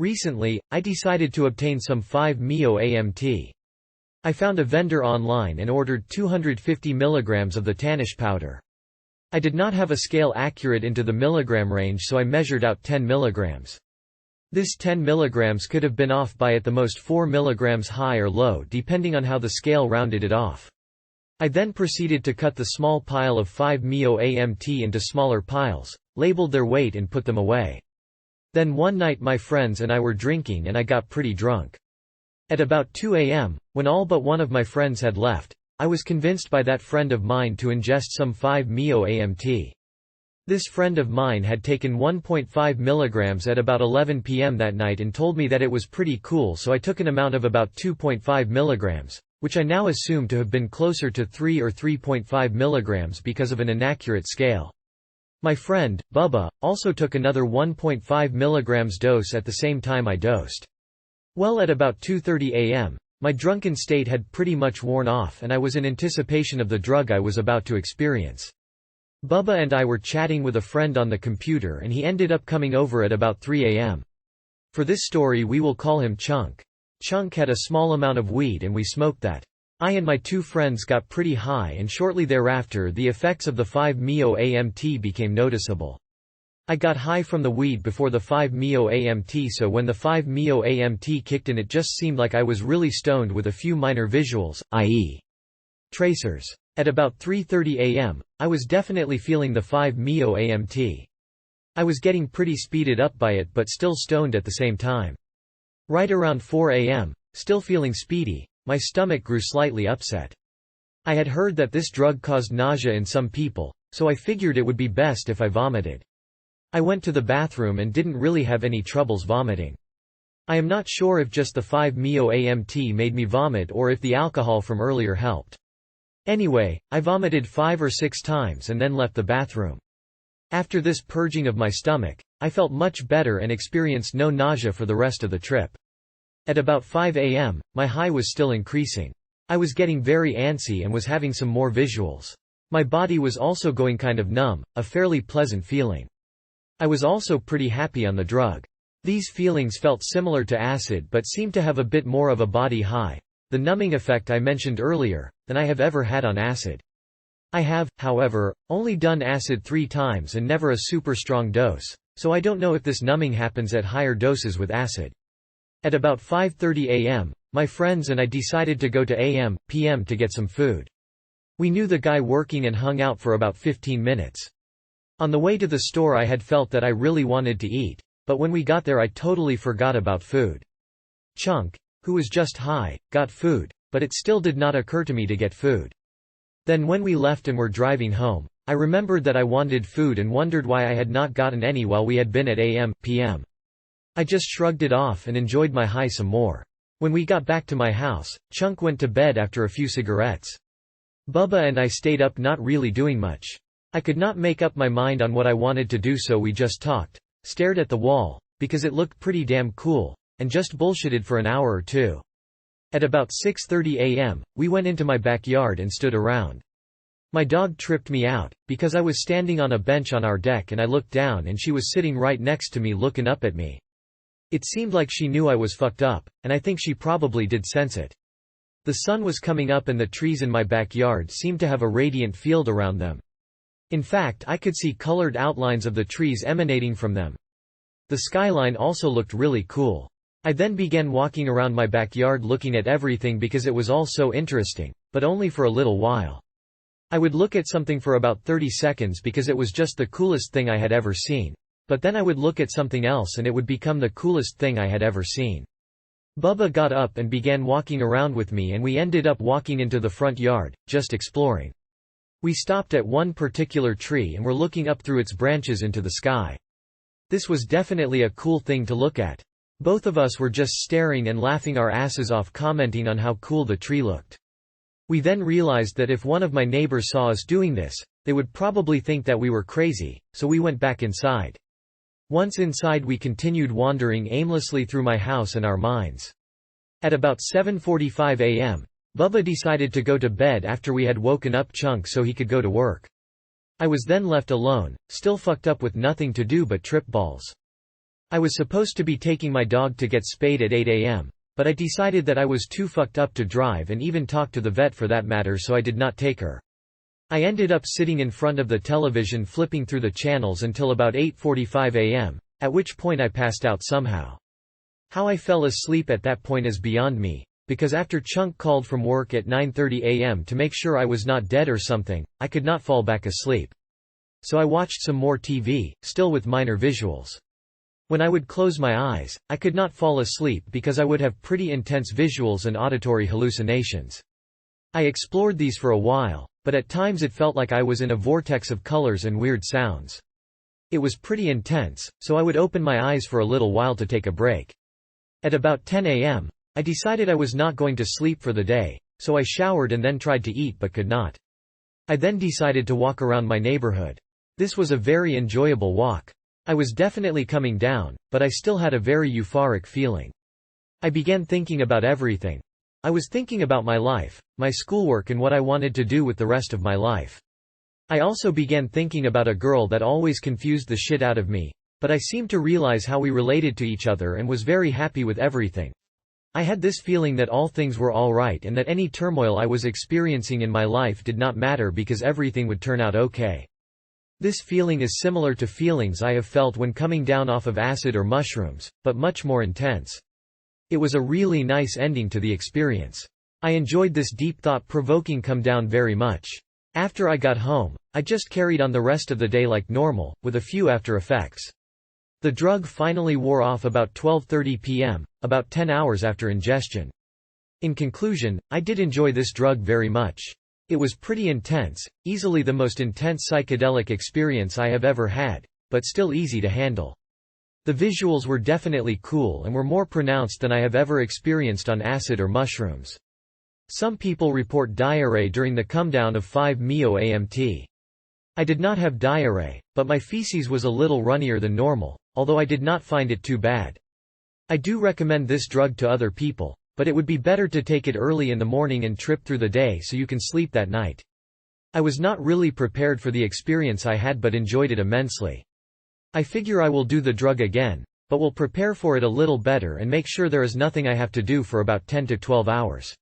Recently, I decided to obtain some 5-MeO AMT. I found a vendor online and ordered 250 mg of the tannish powder. I did not have a scale accurate into the milligram range, so I measured out 10 mg. This 10 mg could have been off by at the most 4 mg high or low depending on how the scale rounded it off. I then proceeded to cut the small pile of 5-MeO AMT into smaller piles, labeled their weight and put them away. Then one night my friends and I were drinking and I got pretty drunk. At about 2 a.m., when all but one of my friends had left, I was convinced by that friend of mine to ingest some 5-MeO AMT. This friend of mine had taken 1.5 mg at about 11 p.m. that night and told me that it was pretty cool, so I took an amount of about 2.5 mg, which I now assume to have been closer to 3 or 3.5 mg because of an inaccurate scale. My friend, Bubba, also took another 1.5 mg dose at the same time I dosed. Well, at about 2:30 a.m., my drunken state had pretty much worn off and I was in anticipation of the drug I was about to experience. Bubba and I were chatting with a friend on the computer and he ended up coming over at about 3 a.m. For this story we will call him Chunk. Chunk had a small amount of weed and we smoked that. I and my two friends got pretty high and shortly thereafter the effects of the 5-MeO AMT became noticeable. I got high from the weed before the 5-MeO AMT, so when the 5-MeO AMT kicked in it just seemed like I was really stoned with a few minor visuals, i.e. tracers. At about 3:30 a.m., I was definitely feeling the 5-MeO AMT. I was getting pretty speeded up by it but still stoned at the same time. Right around 4 a.m., still feeling speedy, my stomach grew slightly upset. I had heard that this drug caused nausea in some people, so I figured it would be best if I vomited. I went to the bathroom and didn't really have any troubles vomiting. I am not sure if just the 5-MeO AMT made me vomit or if the alcohol from earlier helped. Anyway, I vomited 5 or 6 times and then left the bathroom. After this purging of my stomach, I felt much better and experienced no nausea for the rest of the trip. At about 5 a.m., my high was still increasing. I was getting very antsy and was having some more visuals. My body was also going kind of numb, a fairly pleasant feeling. I was also pretty happy on the drug. These feelings felt similar to acid but seemed to have a bit more of a body high, the numbing effect I mentioned earlier, than I have ever had on acid. I have, however, only done acid 3 times and never a super strong dose, so I don't know if this numbing happens at higher doses with acid. At about 5:30 a.m., my friends and I decided to go to AM/PM to get some food. We knew the guy working and hung out for about 15 minutes. On the way to the store I had felt that I really wanted to eat, but when we got there I totally forgot about food. Chunk, who was just high, got food, but it still did not occur to me to get food. Then when we left and were driving home, I remembered that I wanted food and wondered why I had not gotten any while we had been at AM/PM. I just shrugged it off and enjoyed my high some more. When we got back to my house, Chunk went to bed after a few cigarettes. Bubba and I stayed up not really doing much. I could not make up my mind on what I wanted to do, so we just talked, stared at the wall, because it looked pretty damn cool, and just bullshitted for an hour or two. At about 6:30 a.m., we went into my backyard and stood around. My dog tripped me out, because I was standing on a bench on our deck and I looked down and she was sitting right next to me looking up at me. It seemed like she knew I was fucked up, and I think she probably did sense it. The sun was coming up and the trees in my backyard seemed to have a radiant field around them. In fact, I could see colored outlines of the trees emanating from them. The skyline also looked really cool. I then began walking around my backyard looking at everything because it was all so interesting, but only for a little while. I would look at something for about 30 seconds because it was just the coolest thing I had ever seen. But then I would look at something else and it would become the coolest thing I had ever seen. Bubba got up and began walking around with me and we ended up walking into the front yard, just exploring. We stopped at one particular tree and were looking up through its branches into the sky. This was definitely a cool thing to look at. Both of us were just staring and laughing our asses off, commenting on how cool the tree looked. We then realized that if one of my neighbors saw us doing this, they would probably think that we were crazy, so we went back inside. Once inside we continued wandering aimlessly through my house and our minds. At about 7:45 a.m., Bubba decided to go to bed after we had woken up Chunk so he could go to work. I was then left alone, still fucked up with nothing to do but trip balls. I was supposed to be taking my dog to get spayed at 8 a.m., but I decided that I was too fucked up to drive and even talk to the vet for that matter, so I did not take her. I ended up sitting in front of the television flipping through the channels until about 8:45 a.m., at which point I passed out somehow. How I fell asleep at that point is beyond me, because after Chunk called from work at 9:30 a.m. to make sure I was not dead or something, I could not fall back asleep. So I watched some more TV, still with minor visuals. When I would close my eyes, I could not fall asleep because I would have pretty intense visuals and auditory hallucinations. I explored these for a while, but at times it felt like I was in a vortex of colors and weird sounds. It was pretty intense, so I would open my eyes for a little while to take a break. At about 10 a.m., I decided I was not going to sleep for the day, so I showered and then tried to eat but could not. I then decided to walk around my neighborhood. This was a very enjoyable walk. I was definitely coming down, but I still had a very euphoric feeling. I began thinking about everything. I was thinking about my life, my schoolwork and what I wanted to do with the rest of my life. I also began thinking about a girl that always confused the shit out of me, but I seemed to realize how we related to each other and was very happy with everything. I had this feeling that all things were alright and that any turmoil I was experiencing in my life did not matter because everything would turn out okay. This feeling is similar to feelings I have felt when coming down off of acid or mushrooms, but much more intense. It was a really nice ending to the experience. I enjoyed this deep thought-provoking come down very much. After I got home, I just carried on the rest of the day like normal, with a few after effects. The drug finally wore off about 12:30 p.m., about 10 hours after ingestion. In conclusion, I did enjoy this drug very much. It was pretty intense, easily the most intense psychedelic experience I have ever had, but still easy to handle. The visuals were definitely cool and were more pronounced than I have ever experienced on acid or mushrooms. Some people report diarrhea during the comedown of 5-MeO AMT. I did not have diarrhea, but my feces was a little runnier than normal, although I did not find it too bad. I do recommend this drug to other people, but it would be better to take it early in the morning and trip through the day so you can sleep that night. I was not really prepared for the experience I had but enjoyed it immensely. I figure I will do the drug again, but will prepare for it a little better and make sure there is nothing I have to do for about 10 to 12 hours.